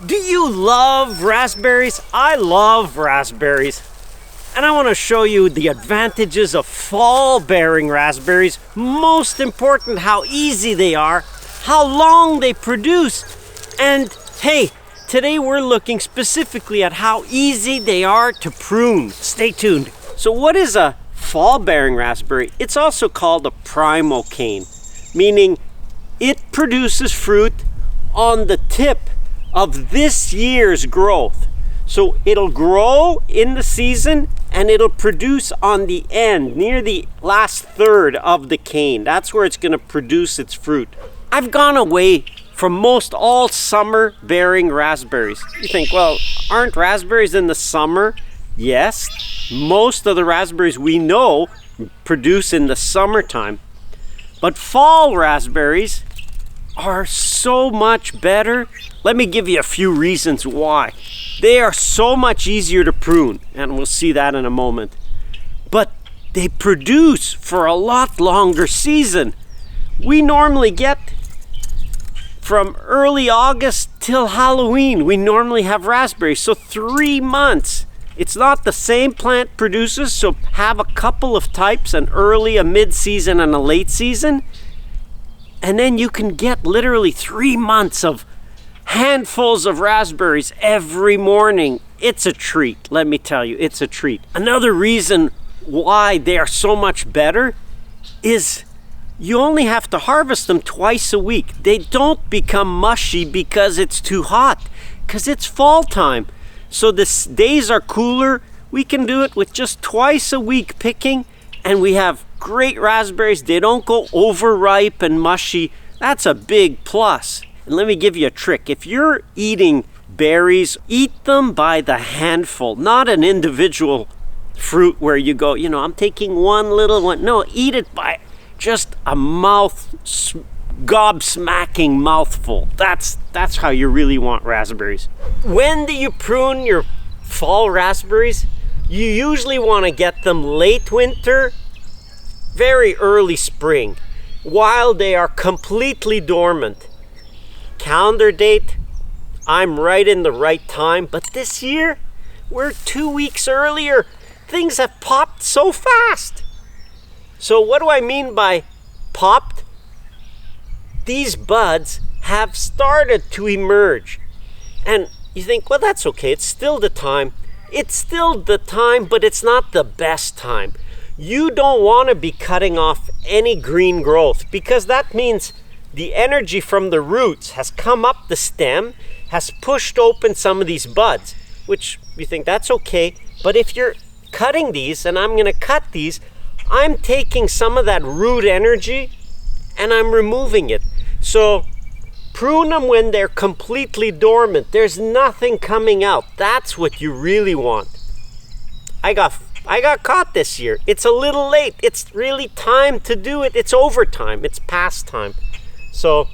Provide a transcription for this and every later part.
Do you love raspberries? I love raspberries. And I want to show you the advantages of fall-bearing raspberries. Most important, how easy they are, how long they produce. And hey, today we're looking specifically at how easy they are to prune. Stay tuned. So what is a fall-bearing raspberry? It's also called a primocane, meaning it produces fruit on the tip of this year's growth. So it'll grow in the season and it'll produce on the end, near the last third of the cane. That's where it's going to produce its fruit. I've gone away from most all summer bearing raspberries. You think, well, aren't raspberries in the summer? Yes, most of the raspberries we know produce in the summertime. But fall raspberries are so much better. Let me give you a few reasons why. They are so much easier to prune, and we'll see that in a moment. But they produce for a lot longer season. We normally get from early August till Halloween. We normally have raspberries, so 3 months. It's not the same plant produces, so have a couple of types, an early, a mid-season, and a late season. And then you can get literally 3 months of handfuls of raspberries every morning. It's a treat, let me tell you, it's a treat. Another reason why they are so much better is you only have to harvest them twice a week. They don't become mushy because it's too hot, because it's fall time. So the days are cooler. We can do it with just twice a week picking, and we have great raspberries. They don't go overripe and mushy. That's a big plus. And let me give you a trick. If you're eating berries, eat them by the handful, not an individual fruit where you go, I'm taking one little one. No, eat it by just a gobsmacking mouthful. That's how you really want raspberries. When do you prune your fall raspberries? You usually want to get them late winter, very early spring, while they are completely dormant. Calendar date, I'm right in the right time, but this year, we're 2 weeks earlier. Things have popped so fast. So what do I mean by popped? These buds have started to emerge. And you think, well, that's okay, it's still the time. It's still the time, but it's not the best time. You don't want to be cutting off any green growth, because that means the energy from the roots has come up the stem, has pushed open some of these buds, which you think that's okay. But if you're cutting these, and I'm going to cut these, I'm taking some of that root energy and I'm removing it. So prune them when they're completely dormant. There's nothing coming out. That's what you really want. I got caught this year. It's a little late. It's really time to do it. It's overtime. It's past time. So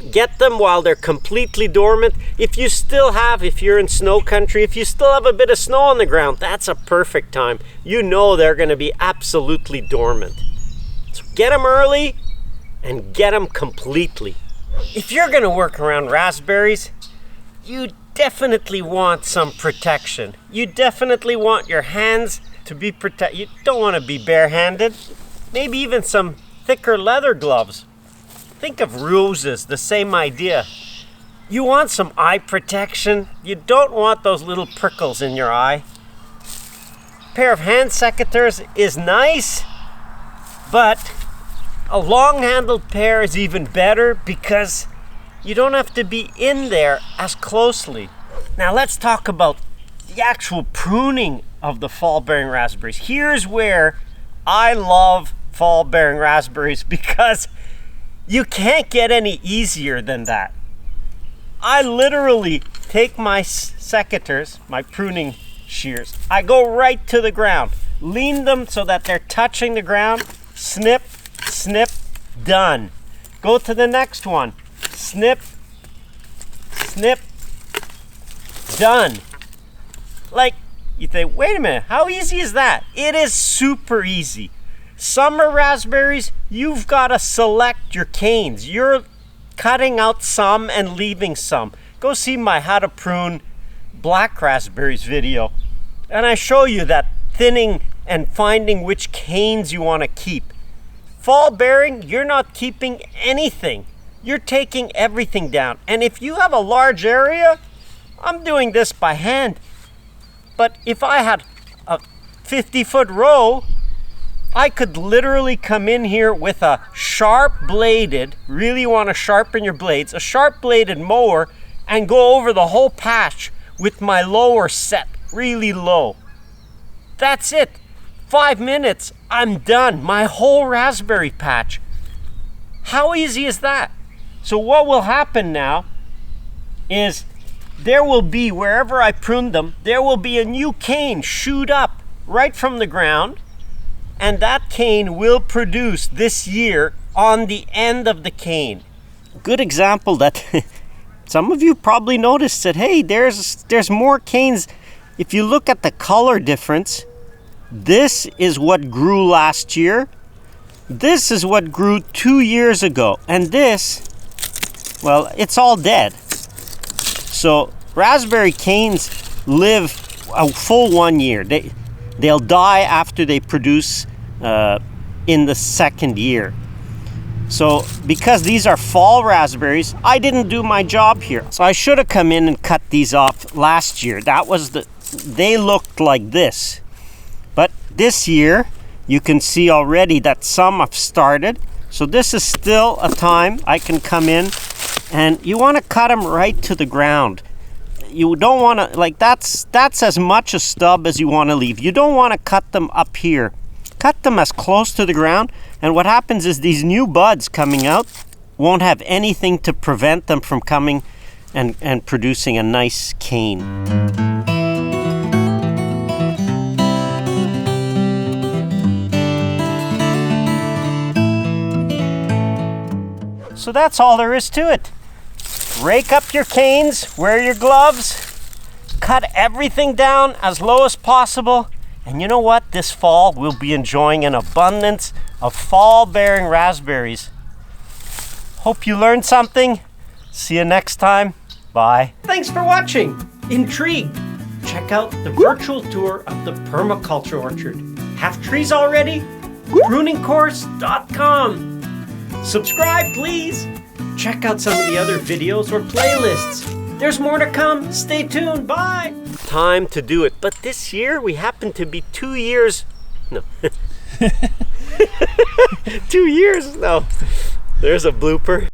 get them while they're completely dormant. If you're in snow country, if you still have a bit of snow on the ground, that's a perfect time. You know they're going to be absolutely dormant. So get them early and get them completely. If you're going to work around raspberries, you definitely want some protection. You definitely want your hands to be protected. You don't want to be barehanded. Maybe even some thicker leather gloves. Think of roses, the same idea. You want some eye protection. You don't want those little prickles in your eye. A pair of hand secateurs is nice, but a long-handled pair is even better because you don't have to be in there as closely. Now let's talk about the actual pruning of the fall-bearing raspberries. Here's where I love fall-bearing raspberries, because you can't get any easier than that. I literally take my secateurs, my pruning shears, I go right to the ground, lean them so that they're touching the ground, snip, snip, done. Go to the next one, snip, snip, done. Like, you think, wait a minute, how easy is that? It is super easy. Summer raspberries, you've got to select your canes. You're cutting out some and leaving some. Go see my how to prune black raspberries video. And I show you that thinning and finding which canes you want to keep. Fall bearing, you're not keeping anything. You're taking everything down. And if you have a large area, I'm doing this by hand. But if I had a 50-foot row, I could literally come in here with a sharp bladed, really want to sharpen your blades, a sharp bladed mower and go over the whole patch with my lower set really low. That's it. 5 minutes, I'm done. My whole raspberry patch. How easy is that? So what will happen now is there will be, wherever I pruned them, there will be a new cane shoot up right from the ground, and that cane will produce this year on the end of the cane. Good example that some of you probably noticed that, hey, there's more canes. If you look at the color difference, this is what grew last year. This is what grew 2 years ago. And this, well, it's all dead. So raspberry canes live a full 1 year. They'll die after they produce in the second year. So because these are fall raspberries, I didn't do my job here. So I should have come in and cut these off last year. They looked like this. But this year, you can see already that some have started. So this is still a time I can come in, and you want to cut them right to the ground. You don't want to, like, that's as much a stub as you want to leave. You don't want to cut them up here. Cut them as close to the ground, and what happens is these new buds coming out won't have anything to prevent them from coming and producing a nice cane. So that's all there is to it. Rake up your canes, wear your gloves, cut everything down as low as possible, and you know what? This fall we'll be enjoying an abundance of fall-bearing raspberries. Hope you learned something. See you next time. Bye. Thanks for watching. Intrigued? Check out the virtual tour of the permaculture orchard. Have trees already? Pruningcourse.com. Subscribe, please. Check out some of the other videos or playlists. There's more to come. Stay tuned. Bye. Time to do it. But this year we happen to be 2 years. No. 2 years? No. There's a blooper.